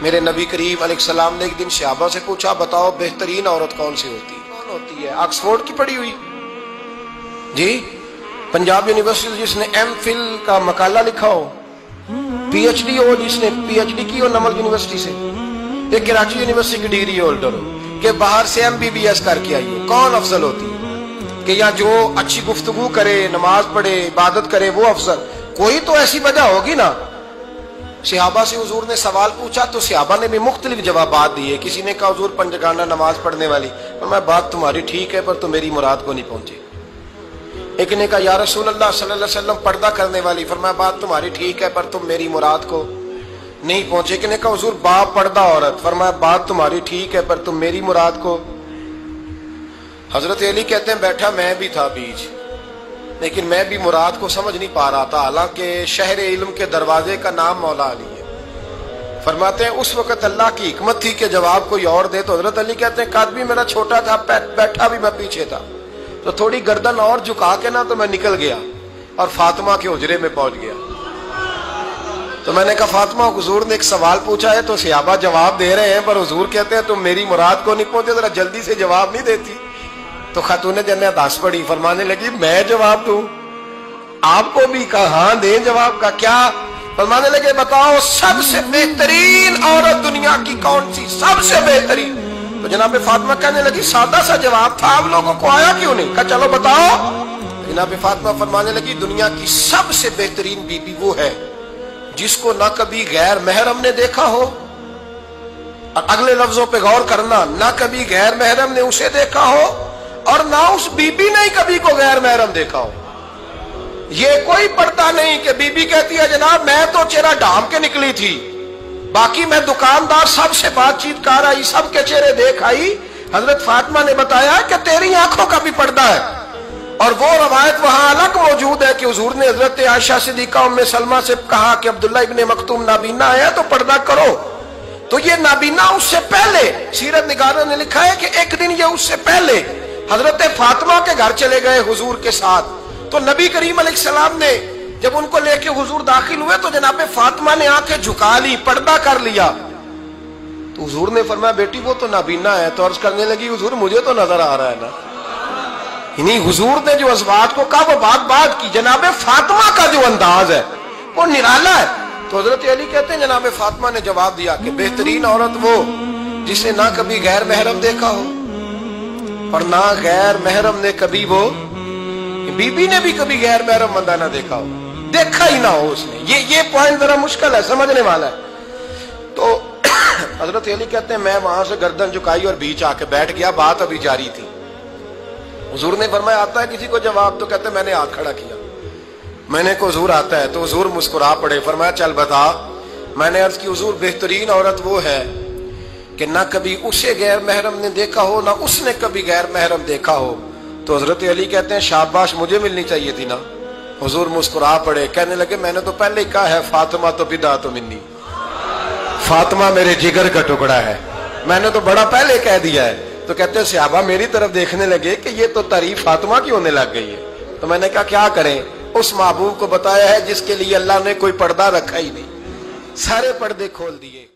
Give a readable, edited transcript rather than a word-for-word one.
میرے نبی کریم علیہ السلام نے ایک دن صحابہ سے پوچھا بتاؤ بہترین عورت کون سی ہوتی ہے؟ کون ہوتی ہے؟ آکسفورڈ کی پڑھی ہوئی جی، پنجاب یونیورسٹی جس نے ایم فل کا مقالہ لکھا ہو، پی ایچ ڈی ہو جس نے پی ایچ ڈی کی ہو نمل یونیورسٹی سے، ایک کراچی یونیورسٹی کی ڈگری ہولڈر ہو کہ باہر سے ایم بی بی ایس کر کے آئی ہو، کون افضل ہوتی ہے؟ کہ یا جو اچھی گفتگو کرے، نماز پڑھے، عبادت کرے وہ افضل؟ کوئی تو ایسی وجہ ہوگی نا۔ صحابہ سے حضور نے سوال پوچھا تو صحابہ نے بھی مختلف جوابات دیے۔ کسی نے کہا حضور پنجگانہ نماز پڑھنے والی، میں بات تمہاری ٹھیک ہے پر تم میری مراد کو نہیں پہنچے۔ ایک نے کہا یا رسول اللہ صلی اللہ علیہ وسلم پردہ کرنے والی، فرمایا بات تمہاری ٹھیک ہے پر تم میری مراد کو نہیں پہنچے۔ ایک نے کہا حضور با پردہ عورت، فرمایا بات تمہاری ٹھیک ہے پر تم میری مراد کو۔ حضرت علی کہتے ہیں بیٹھا میں بھی تھا بیچ، لیکن میں بھی مراد کو سمجھ نہیں پا رہا تھا، حالانکہ شہر علم کے دروازے کا نام مولا علی ہے۔ فرماتے ہیں اس وقت اللہ کی حکمت تھی کہ جواب کوئی اور دے، تو حضرت علی کہتے ہیں قد بھی میرا چھوٹا تھا، بیٹھا بھی میں پیچھے تھا، تو تھوڑی گردن اور جھکا کے نا تو میں نکل گیا اور فاطمہ کے حجرے میں پہنچ گیا۔ تو میں نے کہا فاطمہ حضور نے ایک سوال پوچھا ہے تو صحابہ جواب دے رہے ہیں پر حضور کہتے ہیں تم میری مراد کو نہیں پہنچے، ذرا جلدی سے جواب نہیں دیتی؟ تو خاتون جنت ہنس پڑی، فرمانے لگی میں جواب دوں؟ آپ کو بھی کہا ہاں دیں جواب کا کیا؟ فرمانے لگے بتاؤ سب سے بہترین عورت دنیا کی کون سی، سب سے بہترین؟ تو جناب فاطمہ کہنے لگی سادہ سا جواب تھا، آپ لوگوں کو آیا کیوں نہیں؟ کہا چلو بتاؤ۔ جناب فاطمہ فرمانے لگی دنیا کی سب سے بہترین بی بی وہ ہے جس کو نہ کبھی غیر محرم نے دیکھا ہو، اور اگلے لفظوں پہ غور کرنا، نہ کبھی غیر محرم نے اسے دیکھا ہو اور نہ اس بی بی نے کبھی کو غیر محرم دیکھا ہو۔ یہ کوئی پردہ نہیں کہ بی بی کہتی ہے جناب میں تو چہرہ ڈھانپ کے نکلی تھی، باقی میں دکاندار سب سے بات چیت کر آئی، سب کے چہرے دیکھ آئی۔ حضرت فاطمہ نے بتایا کہ تیری آنکھوں کا بھی پردہ ہے، اور وہ روایت وہاں الگ موجود ہے کہ حضور نے حضرت عائشہ صدیقہ ام سلمہ سے کہا کہ عبداللہ ابن مکتوم نابینا ہے تو پردہ کرو، تو یہ نابینا اس سے پہلے سیرت نگاروں نے لکھا ہے کہ ایک دن یہ اس سے پہلے حضرت فاطمہ کے گھر چلے گئے حضور کے ساتھ، تو نبی کریم علیہ السلام نے جب ان کو لے کے حضور داخل ہوئے تو جناب فاطمہ نے آنکھیں جھکا لی، پردہ کر لیا، تو حضور نے فرمایا بیٹی وہ تو نابینا ہے، تو عرض کرنے لگی حضور مجھے تو نظر آ رہا ہے نا۔ یعنی حضور نے جو ازواج کو کہا وہ بات کی، جناب فاطمہ کا جو انداز ہے وہ نرالا ہے۔ تو حضرت علی کہتے ہیں جناب فاطمہ نے جواب دیا کہ بہترین عورت وہ جسے نہ کبھی غیر محرم دیکھا ہو اور نہ غیر محرم نے کبھی، وہ بی بی نے بھی کبھی غیر محرم بندہ نہ دیکھا ہو، دیکھا ہی نہ ہو اس نے۔ یہ پوائنٹ ذرا مشکل ہے، سمجھنے والا ہے۔ تو حضرت علی کہتے ہیں میں وہاں سے گردن جھکائی اور بیچ آ کے بیٹھ گیا، بات ابھی جاری تھی۔ حضور نے فرمایا آتا ہے کسی کو جواب؟ تو کہتے ہیں میں نے ہاتھ کھڑا کیا، میں نے کو حضور آتا ہے، تو حضور مسکرا پڑے، فرمایا چل بتا۔ میں نے عرض کی حضور بہترین عورت وہ ہے کہ نہ کبھی اسے غیر محرم نے دیکھا ہو نہ اس نے کبھی غیر محرم دیکھا ہو۔ تو حضرت علی کہتے ہیں شاباش مجھے ملنی چاہیے تھی نا۔ حضور مسکرا پڑے، کہنے لگے میں نے تو پہلے ہی کہا ہے فاطمہ تو بضعۃ منی، فاطمہ میرے جگر کا ٹکڑا ہے، میں نے تو بڑا پہلے کہہ دیا ہے۔ تو کہتے ہیں صحابہ میری طرف دیکھنے لگے کہ یہ تو تعریف فاطمہ کی ہونے لگ گئی ہے۔ تو میں نے کہا کیا کریں؟ اس محبوب کو بتایا ہے جس کے لیے اللہ نے کوئی پردہ رکھا ہی نہیں، سارے پردے کھول دیے۔